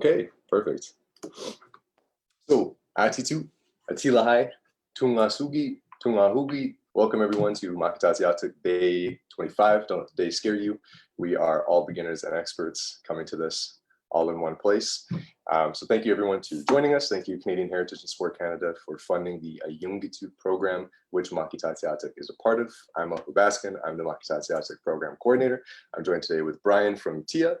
Okay, perfect. So, Attitu, Atelihai, Tungasugi, Tungahugi. Welcome everyone to Makitati Day 25. Don't let the day scare you. We are all beginners and experts coming to this all in one place. So thank you everyone to joining us. Thank you Canadian Heritage and Sport Canada for funding the Ayungitu program, which Makitati is a part of. I'm Uncle Baskin. I'm the Makitati program coordinator. I'm joined today with Brian from TIA,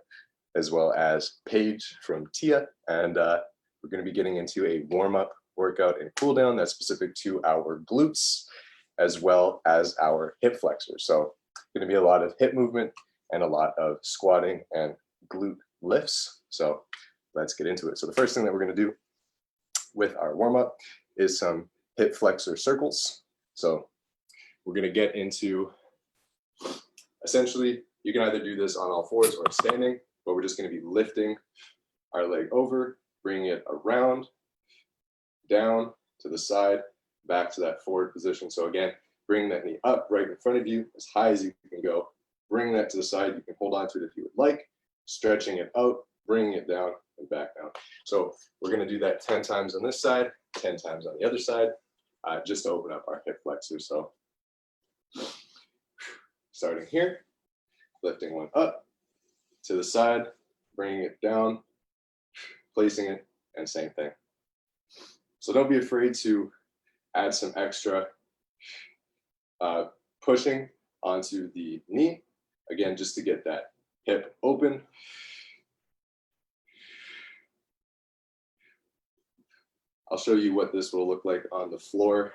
as well as Paige from TIA, and we're going to be getting into a warm-up workout and cool down that's specific to our glutes as well as our hip flexors. So going to be a lot of hip movement and a lot of squatting and glute lifts. So let's get into it. So the first thing that we're going to do with our warm-up is some hip flexor circles. So we're going to get into, essentially, you can either do this on all fours or standing, but we're just going to be lifting our leg over, bringing it around, down to the side, back to that forward position. So again, bring that knee up right in front of you as high as you can go. Bring that to the side. You can hold on to it if you would like. Stretching it out, bringing it down and back down. So we're going to do that 10 times on this side, 10 times on the other side, just to open up our hip flexors. So starting here, lifting one up to the side, bringing it down, placing it, and same thing. So don't be afraid to add some extra pushing onto the knee, again, just to get that hip open. I'll show you what this will look like on the floor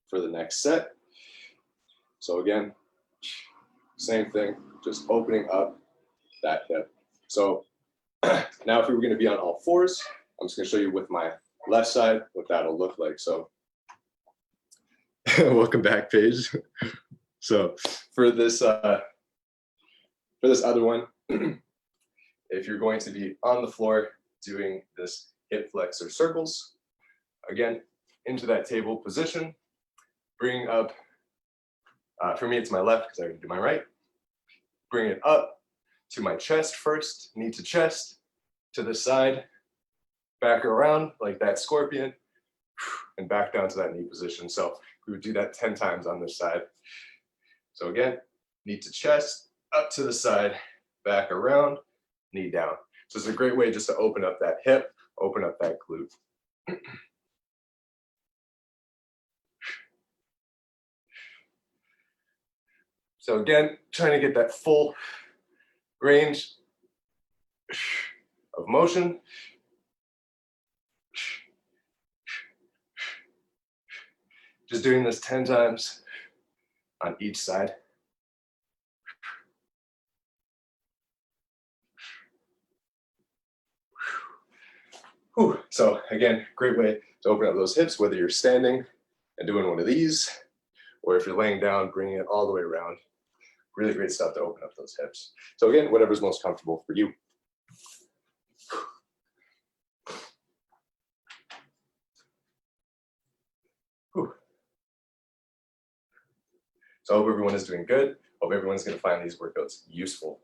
for the next set. So again, same thing, just opening up that hip. So now if we were going to be on all fours, I'm just going to show you with my left side what that'll look like. So welcome back, Paige. So for this other one, if you're going to be on the floor doing this hip flexor circles, again, into that table position, bring up, for me it's my left because I already do my right, bring it up to my chest first, knee to chest, to the side, back around like that scorpion, and back down to that knee position. So we would do that 10 times on this side. So again, knee to chest, up to the side, back around, knee down. So it's a great way just to open up that hip, open up that glute. So again, trying to get that full range of motion. Just doing this 10 times on each side. Whew. So again, great way to open up those hips, whether you're standing and doing one of these, or if you're laying down, bringing it all the way around. Really great stuff to open up those hips. So again, whatever's most comfortable for you. Whew. So I hope everyone is doing good. Hope everyone's going to find these workouts useful.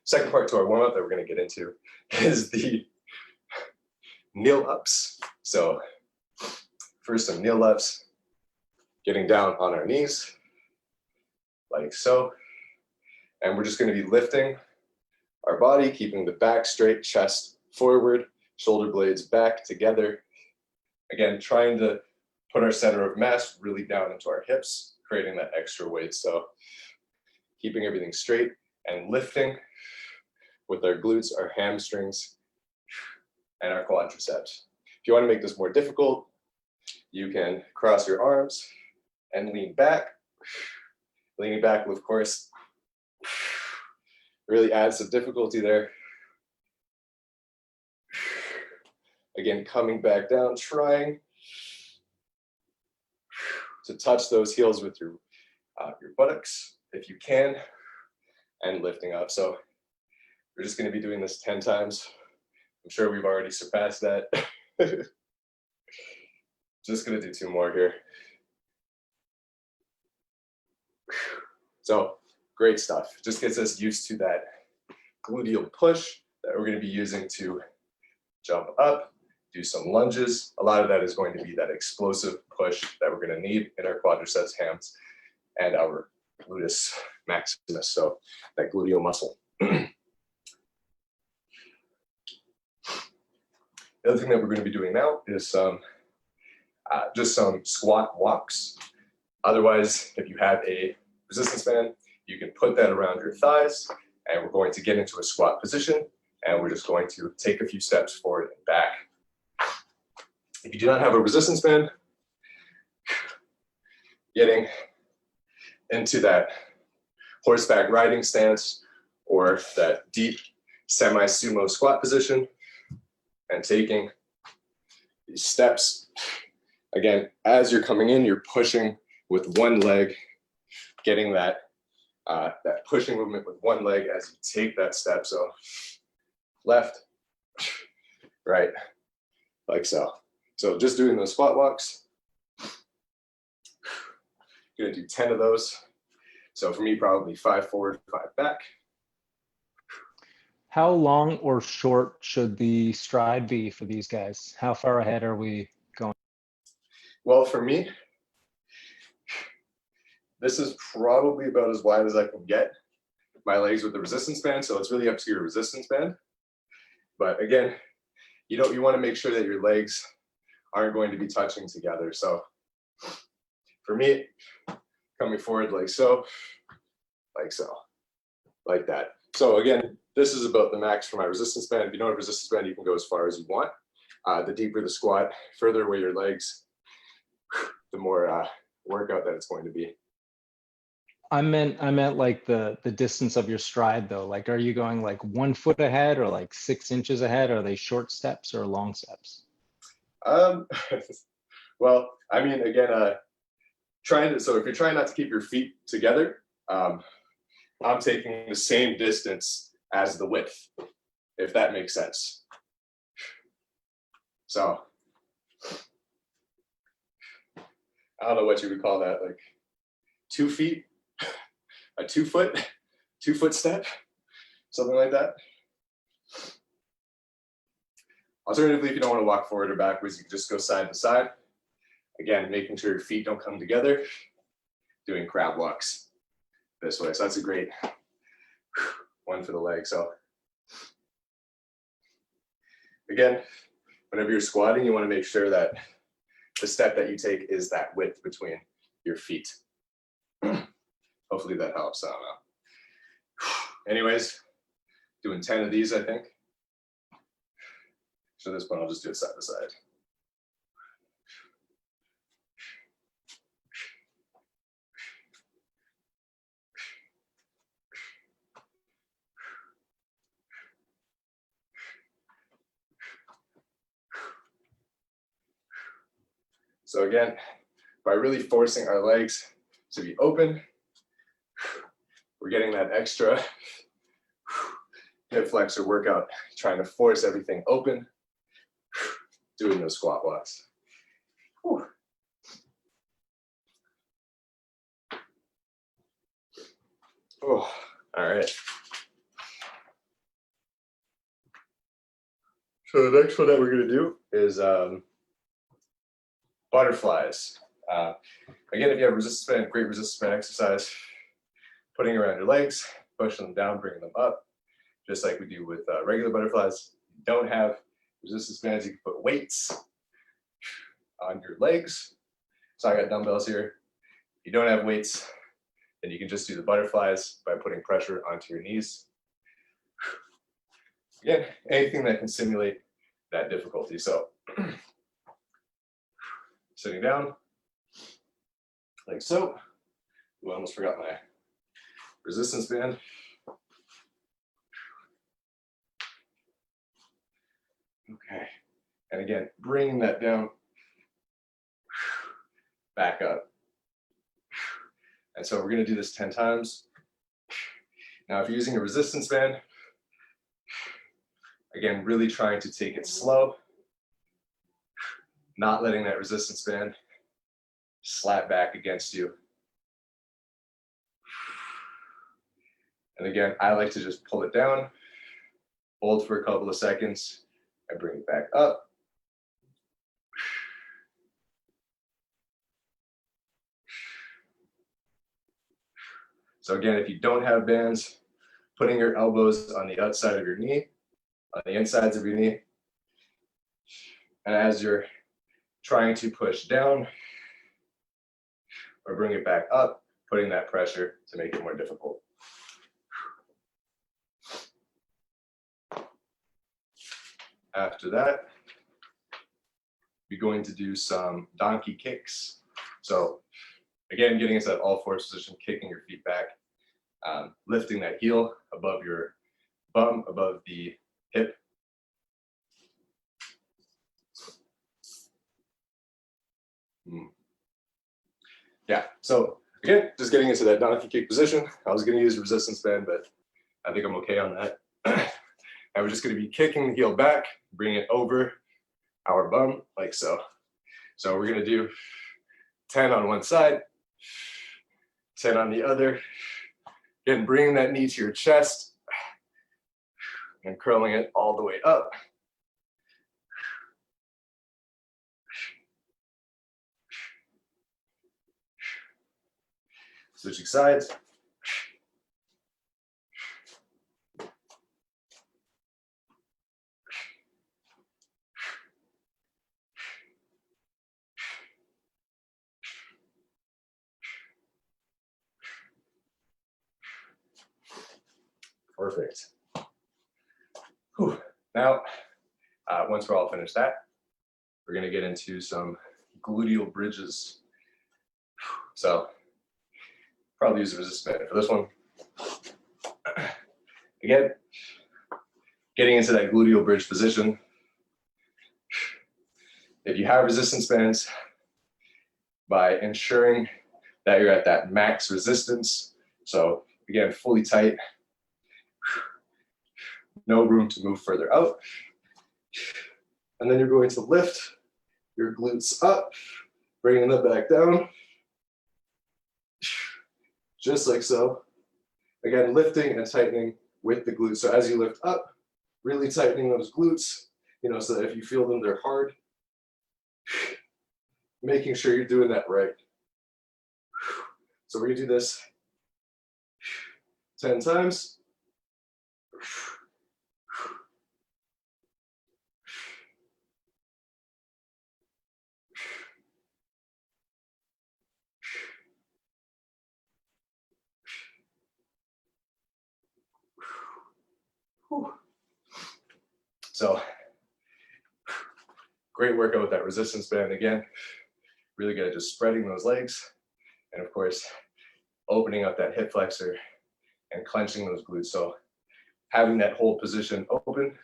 Second part to our warm-up that we're going to get into is the kneel ups. So first some kneel ups, getting down on our knees, like so. And we're just going to be lifting our body, keeping the back straight, chest forward, shoulder blades back together. Again, trying to put our center of mass really down into our hips, creating that extra weight. So keeping everything straight and lifting with our glutes, our hamstrings, and our quadriceps. If you want to make this more difficult, you can cross your arms and lean back. Leaning back will, of course, really add some difficulty there. Again, coming back down, trying to touch those heels with your buttocks, if you can, and lifting up. So we're just going to be doing this 10 times. I'm sure we've already surpassed that. Just going to do 2 more here. So great stuff. Just gets us used to that gluteal push, that we're going to be using to jump up, do some lunges. A lot of that is going to be that explosive push that we're going to need in our quadriceps, hams, and our gluteus maximus, so that gluteal muscle. The other thing that we're going to be doing now is just some squat walks. Otherwise, if you have a resistance band, you can put that around your thighs, and we're going to get into a squat position, and we're just going to take a few steps forward and back. If you do not have a resistance band, getting into that horseback riding stance or that deep semi-sumo squat position and taking these steps. Again, as you're coming in, you're pushing with one leg, getting that pushing movement with one leg as you take that step. So left, right, like so. So just doing those squat walks. Gonna do 10 of those. So for me, probably 5 forward, 5 back. How long or short should the stride be for these guys? How far ahead are we going? Well, for me, this is probably about as wide as I can get my legs with the resistance band. So it's really up to your resistance band. But again, you want to make sure that your legs aren't going to be touching together. So for me, coming forward like so, like that. So again, this is about the max for my resistance band. If you don't have resistance band, you can go as far as you want. The deeper the squat, further away your legs, the more workout that it's going to be. I meant like the distance of your stride though. Like, are you going like 1 foot ahead or like 6 inches ahead? Are they short steps or long steps? Well, I mean, again, so if you're trying not to keep your feet together, I'm taking the same distance as the width, if that makes sense. So I don't know what you would call that, like 2 feet, a 2 foot step, something like that. Alternatively, if you don't want to walk forward or backwards, you can just go side to side. Again, making sure your feet don't come together, doing crab walks this way. So that's a great one for the leg. So again, whenever you're squatting, you want to make sure that the step that you take is that width between your feet. Hopefully that helps. I don't know. Anyways, doing 10 of these, I think. So this one, I'll just do it side to side. So again, by really forcing our legs to be open, we're getting that extra hip flexor workout, trying to force everything open, doing those squat walks. Whew. Oh, all right. So the next one that we're going to do is butterflies. Again, if you have resistance band, great resistance band exercise, putting around your legs, pushing them down, bringing them up, just like we do with regular butterflies. If you don't have resistance bands, you can put weights on your legs. So I got dumbbells here. If you don't have weights, then you can just do the butterflies by putting pressure onto your knees. Again, anything that can simulate that difficulty. So sitting down, like so. Ooh, I almost forgot my resistance band. Okay, and again, bringing that down, back up. And so we're gonna do this 10 times. Now, if you're using a resistance band, again, really trying to take it slow, not letting that resistance band slap back against you. And again, I like to just pull it down hold for a couple of seconds, and bring it back up. So again, if you don't have bands, putting your elbows on the outside of your knee, on the insides of your knee, and as you're trying to push down or bring it back up, putting that pressure to make it more difficult. After that, we're going to do some donkey kicks. So again, getting into that all fours position, kicking your feet back, lifting that heel above your bum, above the hip. Yeah, so again, just getting into that donkey kick position. I was gonna use a resistance band, but I think I'm okay on that. And we're just gonna be kicking the heel back, bring it over our bum, like so. So we're gonna do 10 on one side, 10 on the other. Again, bringing that knee to your chest and curling it all the way up. Switching sides. Perfect. Whew. Now, once we're all finished that, we're gonna get into some gluteal bridges. So, probably use a resistance band for this one. Again, getting into that gluteal bridge position. If you have resistance bands, by ensuring that you're at that max resistance, so again, fully tight, no room to move further out. And then you're going to lift your glutes up, bringing them back down, just like so. Again, lifting and tightening with the glutes. So as you lift up, really tightening those glutes, so that if you feel them, they're hard. Making sure you're doing that right. So we're gonna do this 10 times. So, great workout with that resistance band again. Really good at just spreading those legs. And of course, opening up that hip flexor and clenching those glutes. So having that whole position open,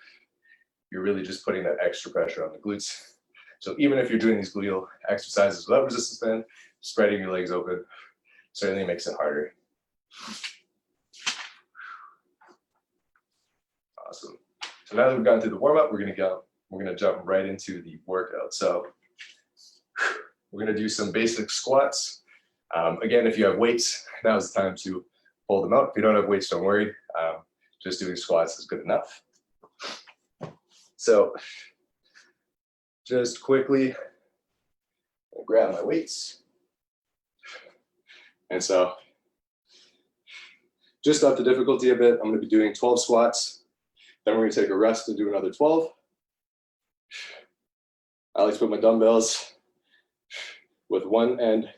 you're really just putting that extra pressure on the glutes. So even if you're doing these gluteal exercises without resistance band, spreading your legs open certainly makes it harder. Awesome. So now that we've gone through the warm-up, we're gonna jump right into the workout. So we're gonna do some basic squats. Again, if you have weights, now's the time to pull them out. If you don't have weights, don't worry. Just doing squats is good enough. So just quickly grab my weights. And so just up the difficulty a bit, I'm gonna be doing 12 squats. Then we're gonna take a rest and do another 12. I like to put my dumbbells with one end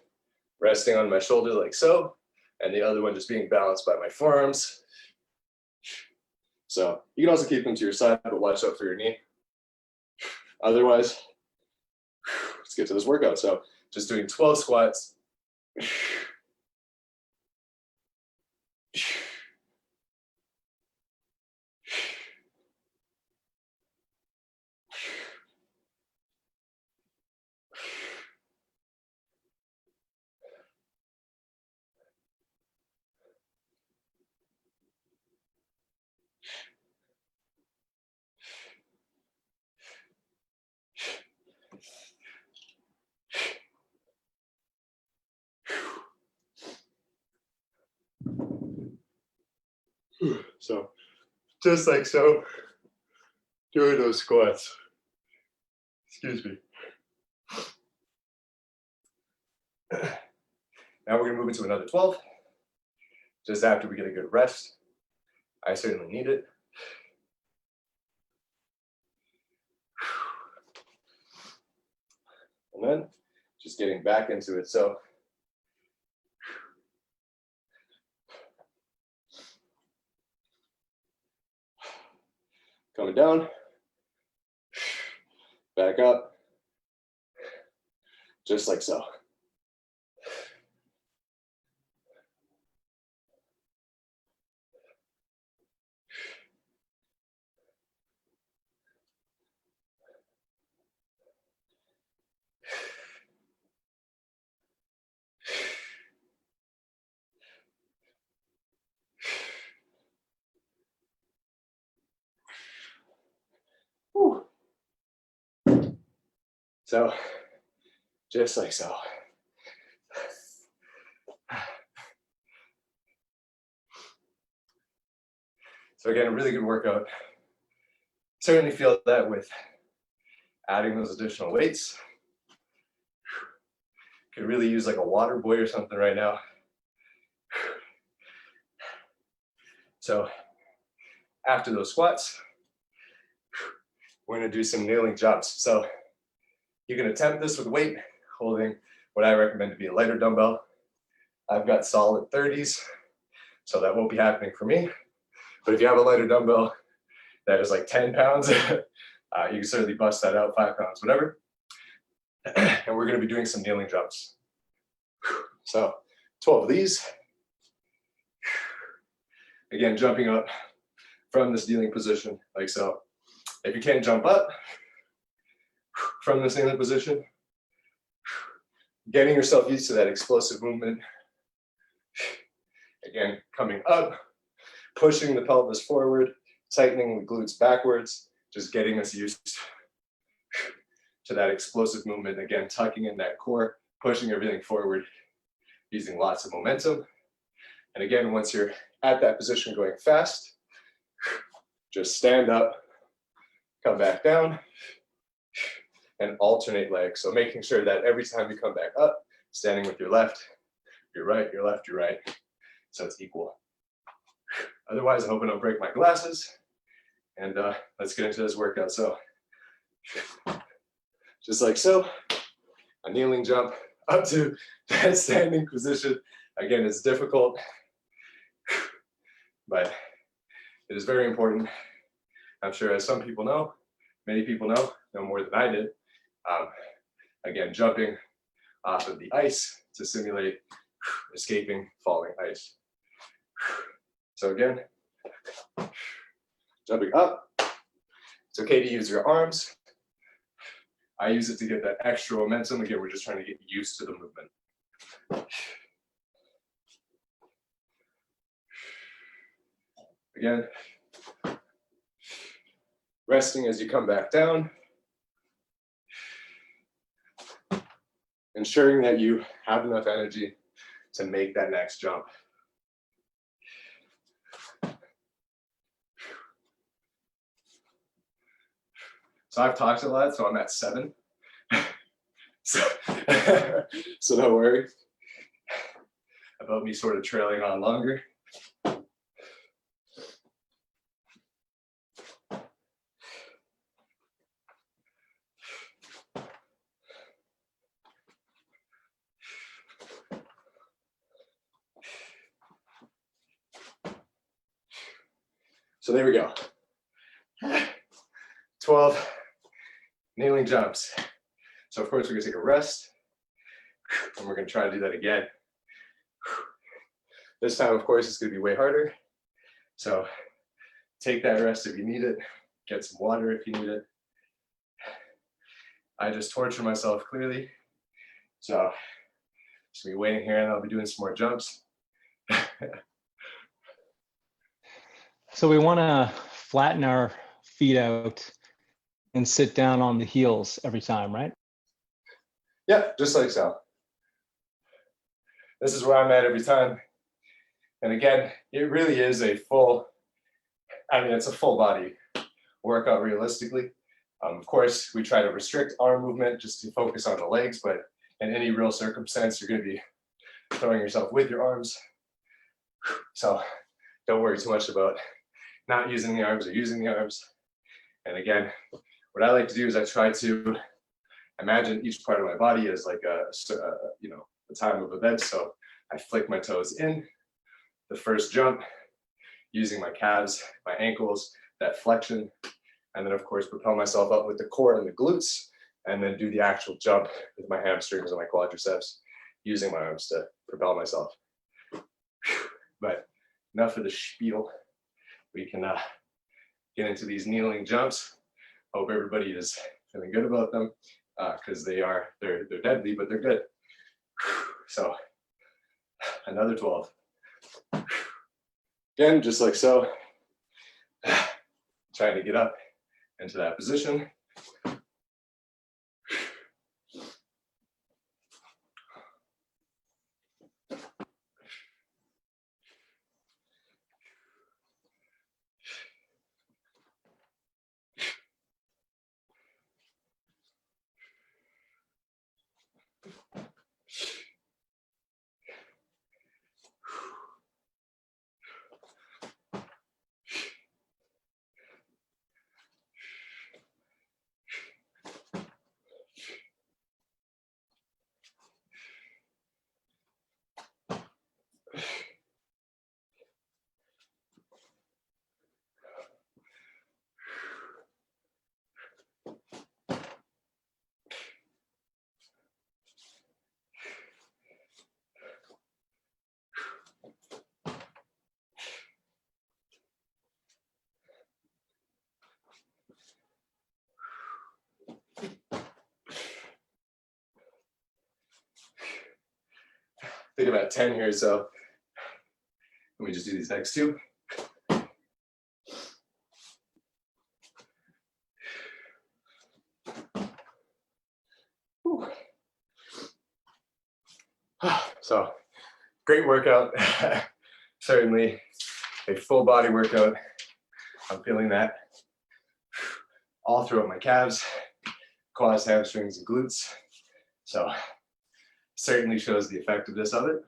resting on my shoulder like so, and the other one just being balanced by my forearms. So you can also keep them to your side, but watch out for your knee. Otherwise, let's get to this workout. So just doing 12 squats. So just like so. doing those squats. Excuse me. Now we're gonna move into another 12, just after we get a good rest. I certainly need it. And then just getting back into it. So coming down, back up, just like so. Whew. So, just like so. So again, a really good workout. Certainly feel that with adding those additional weights. Could really use like a water buoy or something right now. So after those squats, we're gonna do some kneeling jumps. So you can attempt this with weight, holding what I recommend to be a lighter dumbbell. I've got solid 30s, so that won't be happening for me. But if you have a lighter dumbbell that is like 10 pounds, you can certainly bust that out, 5 pounds, whatever. And we're gonna be doing some kneeling jumps. So 12 of these. Again, jumping up from this kneeling position, like so. If you can't jump up from this kneeling position, getting yourself used to that explosive movement. Again, coming up, pushing the pelvis forward, tightening the glutes backwards, just getting us used to that explosive movement. Again, tucking in that core, pushing everything forward, using lots of momentum. And again, once you're at that position going fast, just stand up, come back down, and alternate legs. So making sure that every time you come back up, standing with your left, your right, your left, your right, so it's equal. Otherwise, I hope I don't break my glasses. And let's get into this workout. So just like so, a kneeling jump up to that standing position. Again, it's difficult, but it is very important. I'm sure as some people know, many people know more than I did. Again, jumping off of the ice to simulate escaping falling ice. So again, jumping up. It's okay to use your arms. I use it to get that extra momentum. Again, we're just trying to get used to the movement. Again, resting as you come back down. Ensuring that you have enough energy to make that next jump. So I've talked a lot, so I'm at 7. So don't worry about me sort of trailing on longer. So there we go. 12 kneeling jumps. So of course we're gonna take a rest and we're gonna try to do that again. This time, of course, it's gonna be way harder. So take that rest if you need it. Get some water if you need it. I just torture myself clearly. So just be waiting here and I'll be doing some more jumps. So we want to flatten our feet out and sit down on the heels every time, right? Yeah, just like so. This is where I'm at every time. And again, it really is a full, it's a full body workout realistically. Of course, we try to restrict arm movement just to focus on the legs, but in any real circumstance, you're going to be throwing yourself with your arms. So don't worry too much about not using the arms or using the arms. And again, what I like to do is I try to imagine each part of my body as like a time of event. So I flick my toes in, the first jump, using my calves, my ankles, that flexion, and then of course propel myself up with the core and the glutes, and then do the actual jump with my hamstrings and my quadriceps, using my arms to propel myself. But enough of the spiel. We can get into these kneeling jumps. Hope everybody is feeling good about them, because they're deadly, but they're good. So another 12. Again, just like so. Trying to get up into that position. I think about 10 here, so let me just do these next two. Whew. So great workout. Certainly a full body workout. I'm feeling that all throughout my calves, quads, hamstrings, and glutes. So certainly shows the effectiveness of it.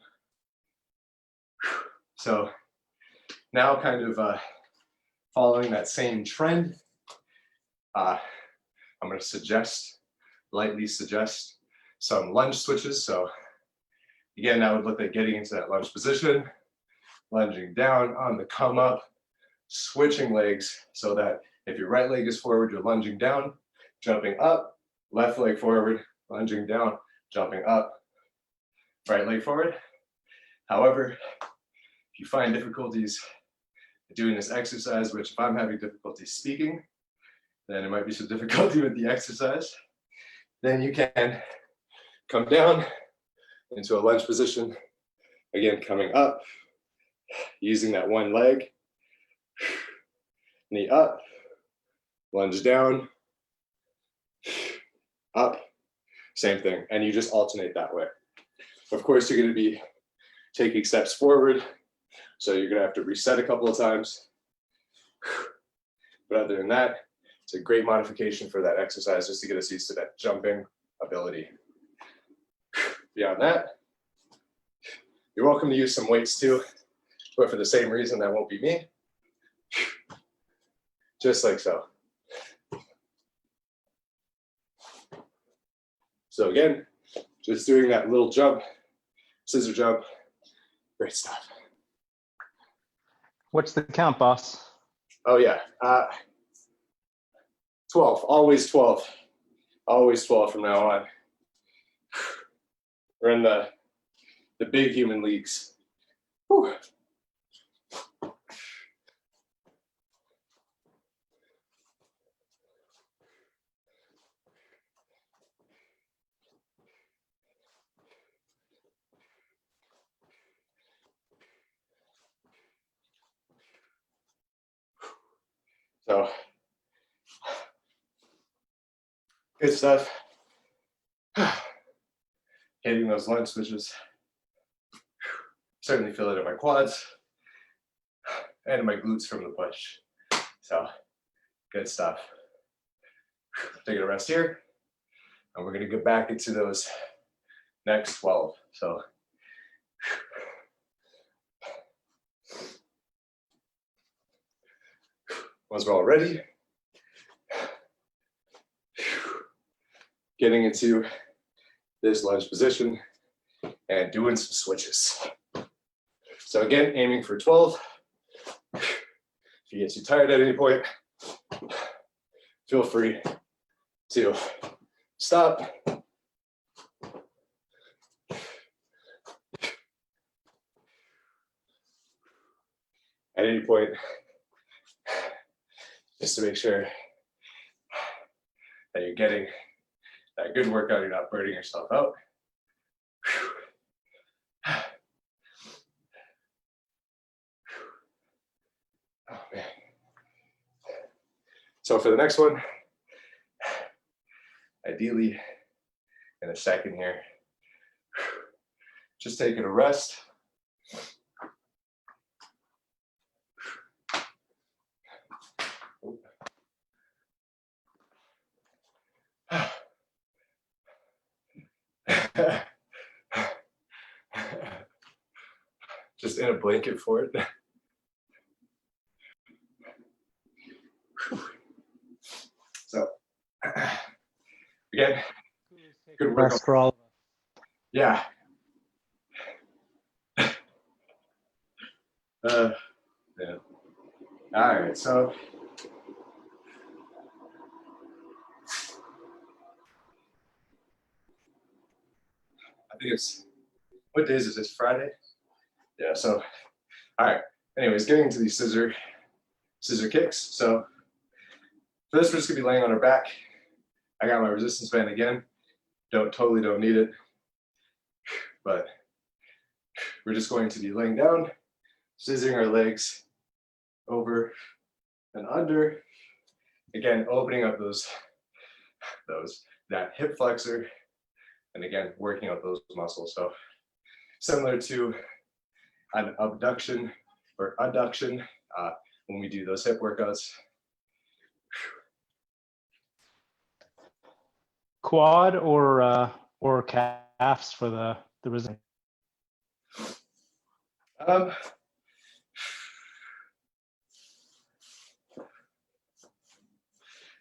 So now kind of following that same trend, I'm going to lightly suggest some lunge switches. So again, that would look like getting into that lunge position, lunging down on the come up, switching legs so that if your right leg is forward, you're lunging down, jumping up, left leg forward, lunging down, jumping up, right leg forward. However, if you find difficulties doing this exercise, which if I'm having difficulty speaking, then it might be some difficulty with the exercise, then you can come down into a lunge position. Again, coming up, using that one leg, knee up, lunge down, up, same thing. And you just alternate that way. Of course, you're going to be taking steps forward, so you're going to have to reset a couple of times. But other than that, it's a great modification for that exercise just to get us used to that jumping ability. Beyond that, you're welcome to use some weights too, but for the same reason, that won't be me. Just like so. So again, just doing that little jump, scissor jump, great stuff. What's the count, boss? Oh yeah, 12, always 12. Always 12 from now on. We're in the big human leagues. Whew. So, good stuff. Hitting those lunge switches. Certainly feel it in my quads and in my glutes from the push. So, Good stuff. Taking a rest here. And we're going to get back into those next 12. So once we're all ready, getting into this lunge position and doing some switches. So again, aiming for 12. If you get too tired at any point, feel free to stop. At any point, just to make sure that you're getting that good workout, you're not burning yourself out. Oh man. So for the next one, ideally in a second here, just taking a rest. Just in a blanket for it. So again, good work. Rest for all of us. Yeah. Yeah. All right, so I think it's, what days is this, Friday? Yeah, so, all right. Anyways, getting into these scissor kicks. So for this, we're just gonna be laying on our back. I got my resistance band again. Totally don't need it, but we're just going to be laying down, scissoring our legs over and under. Again, opening up that hip flexor, and again, working out those muscles. So similar to an abduction or adduction when we do those hip workouts. Quad or calves for the resistance?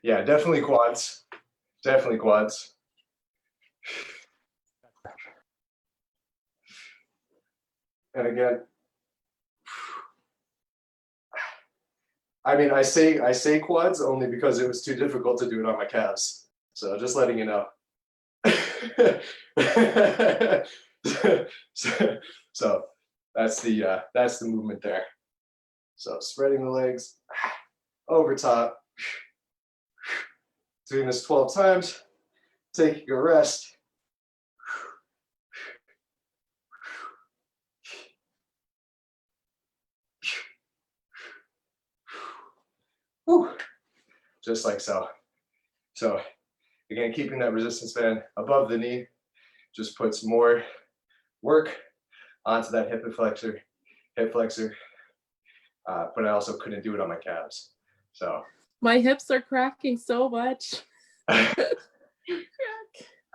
Yeah, definitely quads. Definitely quads. And again, I mean, I say quads only because it was too difficult to do it on my calves. So just letting you know. So that's the movement there. So spreading the legs over top, doing this 12 times, taking a rest. Whew. Just like so. So again, keeping that resistance band above the knee just puts more work onto that hip flexor, but I also couldn't do it on my calves. So my hips are cracking so much. I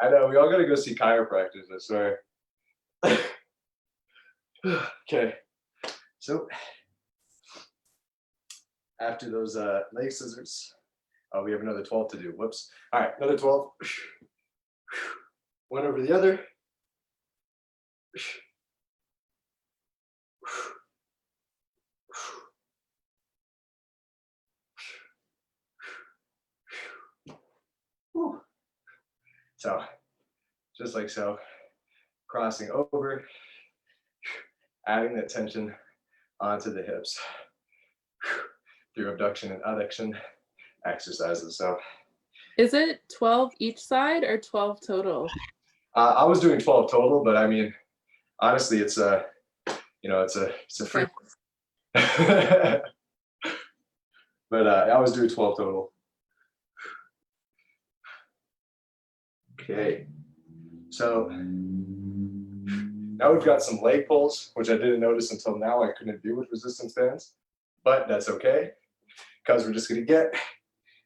know, we all gotta go see chiropractors, I swear. Okay, so after those leg scissors, we have another 12 to do. Whoops. All right, another 12. One over the other. So, just like so, crossing over, adding that tension onto the hips through abduction and adduction exercises. So, is it 12 each side or 12 total? I was doing 12 total, but I mean, honestly, it's a free. Okay. But I was doing 12 total. Okay, so now we've got some leg pulls, which I didn't notice until now I couldn't do with resistance bands, but that's okay, because we're just gonna get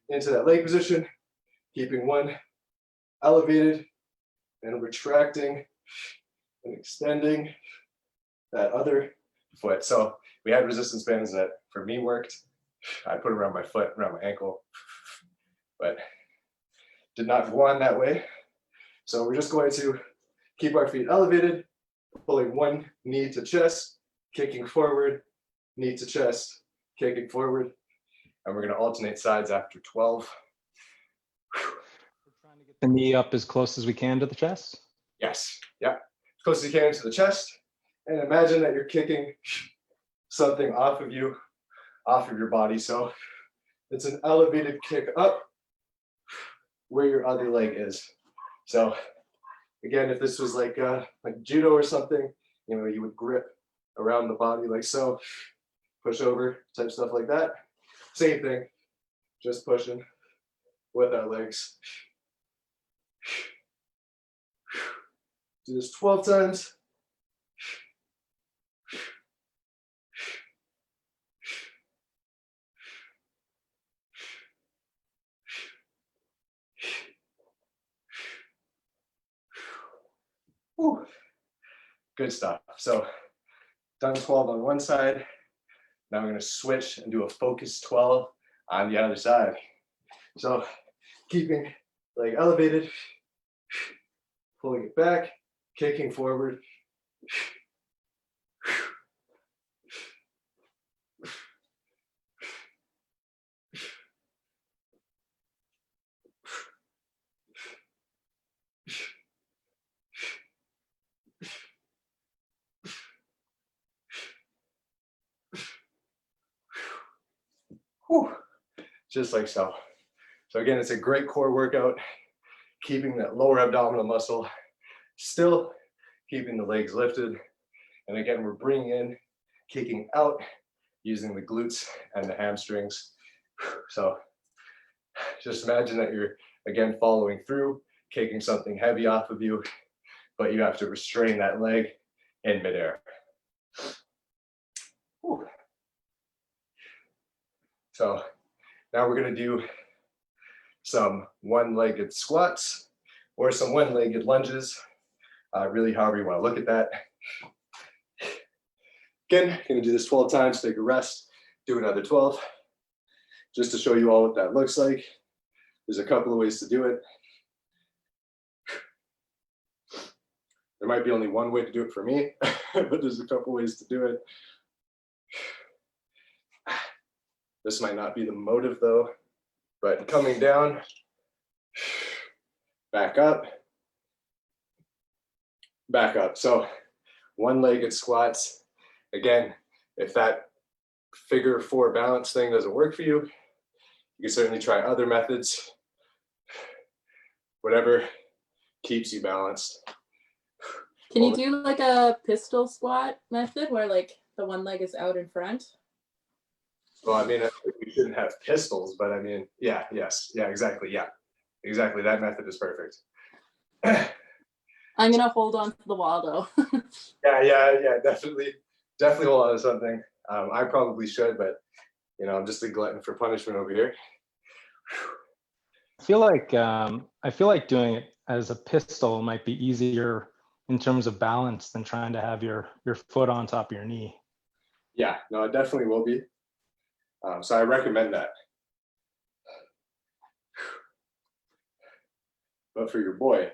into that leg position, keeping one elevated and retracting and extending that other foot. So we had resistance bands that for me worked. I put around my foot, around my ankle, but did not go on that way. So we're just going to keep our feet elevated, pulling one knee to chest, kicking forward, knee to chest, kicking forward. And we're going to alternate sides after 12. We're trying to get the knee up as close as we can to the chest. Yes, yeah, as close as you can to the chest. And imagine that you're kicking something off of you, off of your body. So it's an elevated kick up where your other leg is. So again, if this was like judo or something, you know, you would grip around the body like so, push over, type stuff like that. Same thing, just pushing with our legs. Do this 12 times. Whew. Good stuff. So done 12 on one side. Now I'm going to switch and do a focus 12 on the other side. So keeping leg elevated, pulling it back, kicking forward. Whew. Just like so. So again, it's a great core workout, keeping that lower abdominal muscle, still keeping the legs lifted. And again, we're bringing in, kicking out, using the glutes and the hamstrings. So just imagine that you're, again, following through, kicking something heavy off of you, but you have to restrain that leg in midair. Whew. So now we're going to do some one-legged squats or some one-legged lunges, really however you want to look at that. Again, going to do this 12 times, take a rest, do another 12. Just to show you all what that looks like. There's a couple of ways to do it. There might be only one way to do it for me, but there's a couple ways to do it. This might not be the motive though, but coming down, back up. So one-legged squats. Again, if that figure 4 balance thing doesn't work for you, you can certainly try other methods. Whatever keeps you balanced. Can you do like a pistol squat method where like the one leg is out in front? Well, I mean, I think we shouldn't have pistols, but I mean, yeah, yes, yeah, exactly, yeah. Exactly, that method is perfect. I'm gonna hold on to the wall though. Yeah, definitely hold on to something. I probably should, but you know, I'm just a glutton for punishment over here. I feel like doing it as a pistol might be easier in terms of balance than trying to have your foot on top of your knee. Yeah, no, it definitely will be. So I recommend that. But for your boy,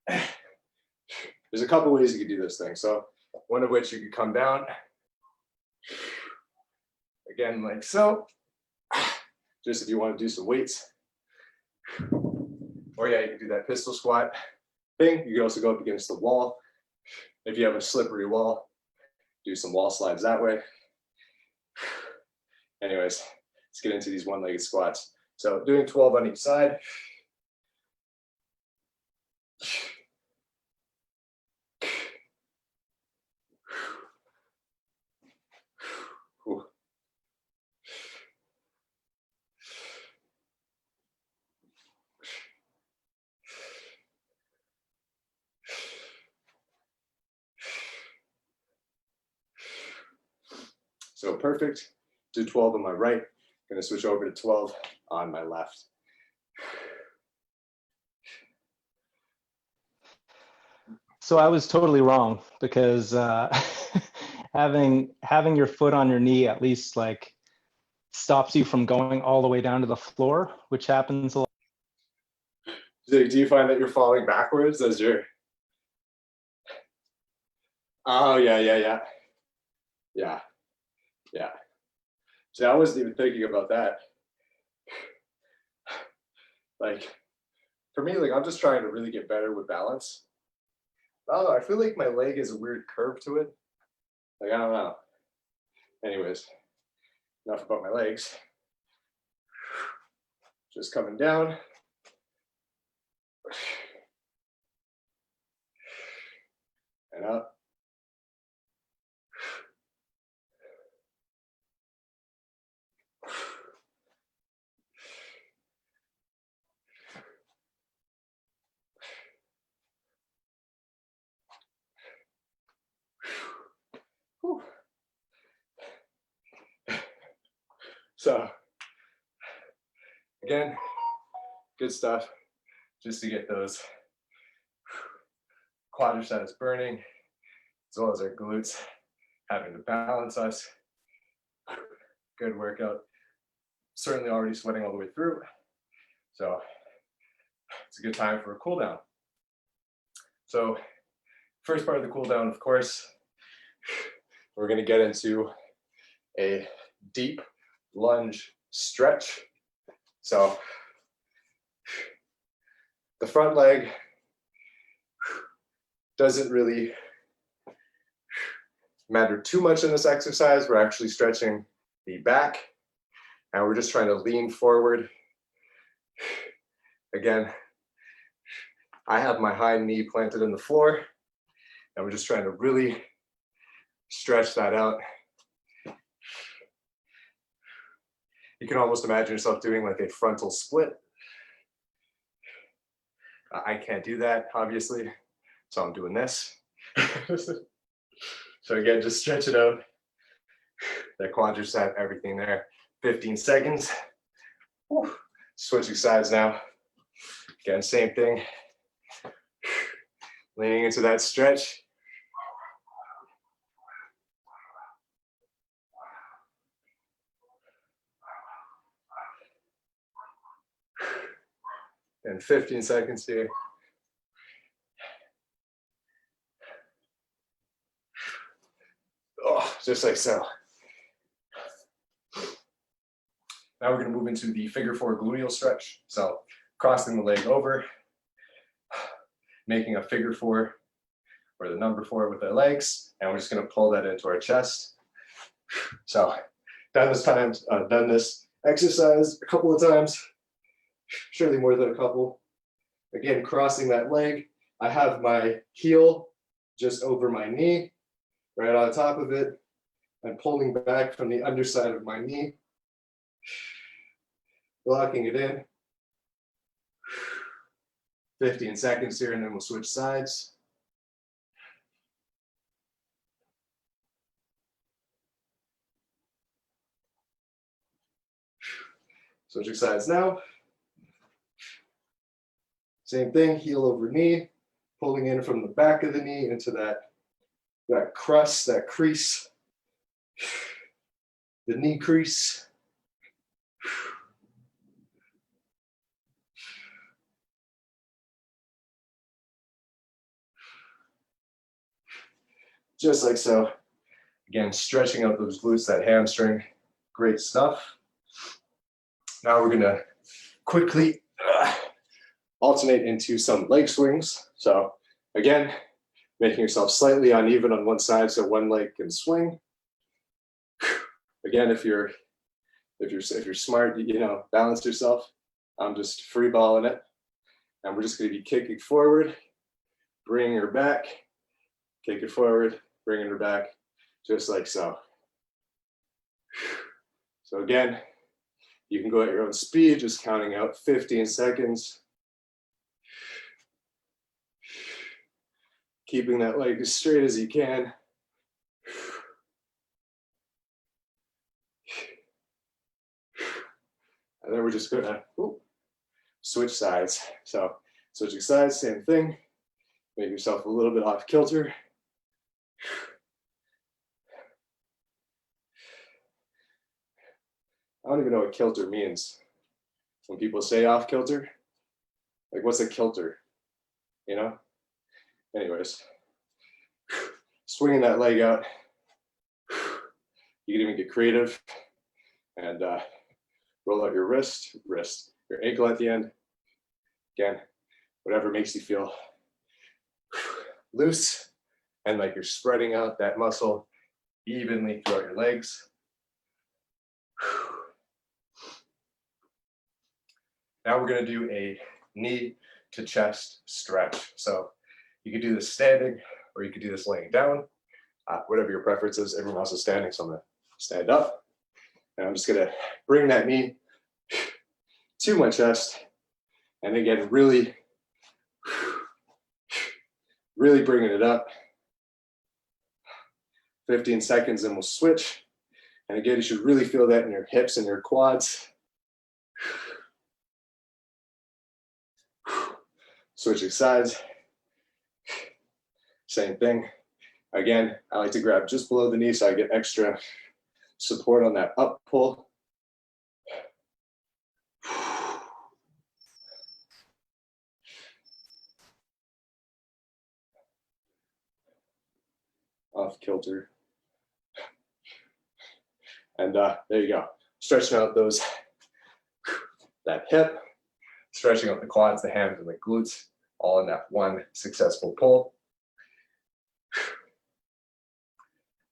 there's a couple ways you could do this thing. So one of which you could come down, again, like so, just if you want to do some weights. Or yeah, you can do that pistol squat thing. You can also go up against the wall. If you have a slippery wall, do some wall slides that way. Anyways, let's get into these one-legged squats. So doing 12 on each side. So perfect. Do 12 on my right. Gonna switch over to 12 on my left. So I was totally wrong because having your foot on your knee at least like stops you from going all the way down to the floor, which happens a lot. Do you find that you're falling backwards as you're? Oh yeah. See, I wasn't even thinking about that. Like, for me, like I'm just trying to really get better with balance. Oh, I feel like my leg has a weird curve to it. Like, I don't know. Anyways, enough about my legs. Just coming down. And up. Whew. So, again, good stuff just to get those quadriceps burning, as well as our glutes having to balance us. Good workout. Certainly already sweating all the way through. So it's a good time for a cool down. So first part of the cool down, of course, we're going to get into a deep lunge stretch. So the front leg doesn't really matter too much in this exercise. We're actually stretching the back and we're just trying to lean forward. Again, I have my high knee planted in the floor and we're just trying to really stretch that out. You can almost imagine yourself doing like a frontal split. I can't do that, obviously, so I'm doing this. So again, just stretch it out. That quadricep, everything there. 15 seconds. Whew. Switching sides now. Again, same thing. Leaning into that stretch. And 15 seconds here. Oh, just like so. Now we're going to move into the figure four gluteal stretch. So crossing the leg over, making a figure four or the number four with our legs, and we're just going to pull that into our chest. So done this exercise a couple of times, surely more than a couple. Again, crossing that leg, I have my heel just over my knee, right on top of it, and pulling back from the underside of my knee, locking it in. 15 seconds here, and then we'll switch sides. Switching sides now. Same thing, heel over knee, pulling in from the back of the knee into that crust, that crease, the knee crease. Just like so. Again, stretching out those glutes, that hamstring. Great stuff. Now we're gonna quickly alternate into some leg swings. So again, making yourself slightly uneven on one side so one leg can swing. Again, if you're smart, you know, balance yourself. I'm just free balling it. And we're just gonna be kicking forward, bringing her back, kick it forward, bringing her back, just like so. So again, you can go at your own speed, just counting out 15 seconds. Keeping that leg as straight as you can. And then we're just gonna switch sides. So switching sides, same thing. Make yourself a little bit off kilter. I don't even know what kilter means. When people say off kilter, like what's a kilter? You know? Anyways, swinging that leg out. You can even get creative and roll out your wrist, your ankle at the end. Again, whatever makes you feel loose and like you're spreading out that muscle evenly throughout your legs. Now we're going to do a knee to chest stretch. So you could do this standing or you could do this laying down, whatever your preference is. Everyone else is standing, so I'm going to stand up. And I'm just going to bring that knee to my chest. And again, really bringing it up. 15 seconds and we'll switch. And again, you should really feel that in your hips and your quads. Switching sides. Same thing. Again, I like to grab just below the knee so I get extra support on that up pull. Off kilter. And there you go. Stretching out that hip, stretching out the quads, the hams, and the glutes, all in that one successful pull.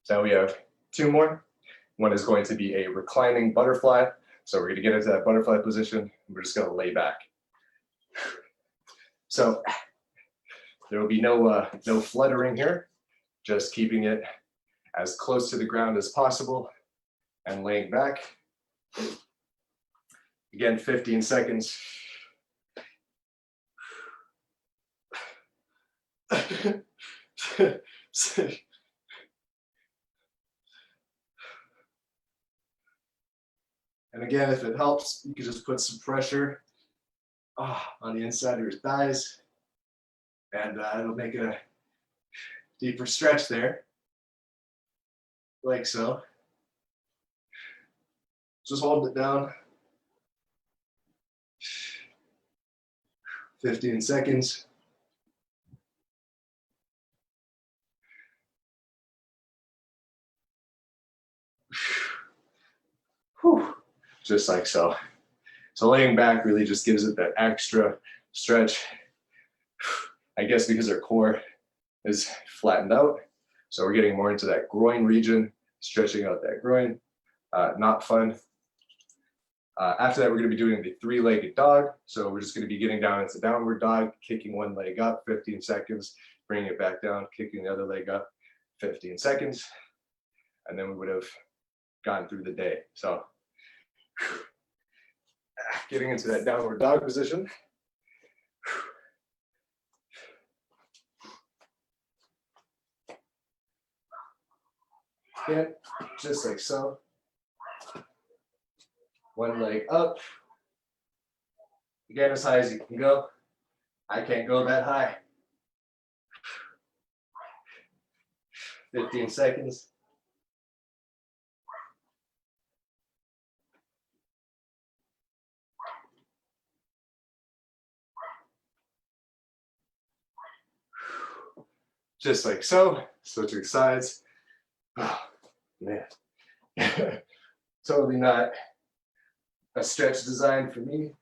So now we have two more. One is going to be a reclining butterfly. So we're going to get into that butterfly position. We're just going to lay back. So there will be no fluttering here, just keeping it as close to the ground as possible and laying back. Again, 15 seconds. And again, if it helps, you can just put some pressure on the inside of your thighs, and it'll make it a deeper stretch there, like so. Just hold it down. 15 seconds. Whew. Just like so. So laying back really just gives it that extra stretch. I guess because our core is flattened out. So we're getting more into that groin region, stretching out that groin. Not fun. After that, we're going to be doing the three-legged dog. So we're just going to be getting down into downward dog, kicking one leg up, 15 seconds, bringing it back down, kicking the other leg up, 15 seconds. And then we would have gotten through the day. So getting into that downward dog position. Yeah, just like so. One leg up. Again, as high as you can go. I can't go that high. 15 seconds. Just like so. Switching sides. Oh, man. Totally not a stretch designed for me.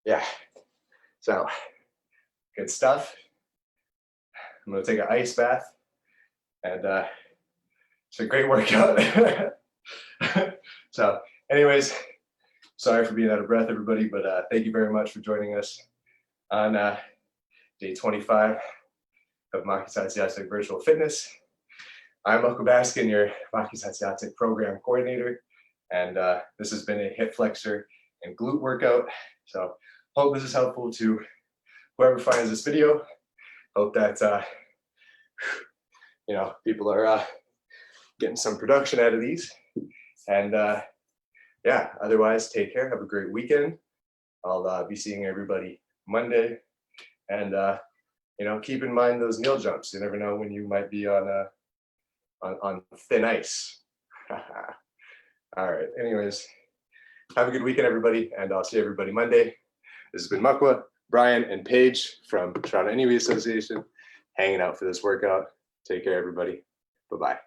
Yeah, so good stuff. I'm gonna take an ice bath, and it's a great workout. So anyways, sorry for being out of breath, everybody, but thank you very much for joining us on day 25 of Makitatsiastic Virtual Fitness. I'm Uncle Baskin, your Makitatsiatic program coordinator, and this has been a hip flexor and glute workout. So hope this is helpful to whoever finds this video. Hope that people are getting some production out of these. And yeah, otherwise, take care. Have a great weekend. I'll be seeing everybody Monday, and keep in mind those kneel jumps. You never know when you might be on thin ice. All right. Anyways, have a good weekend, everybody, and I'll see everybody Monday. This has been Makwa, Brian, and Paige from Toronto Inuit Association hanging out for this workout. Take care, everybody. Bye-bye.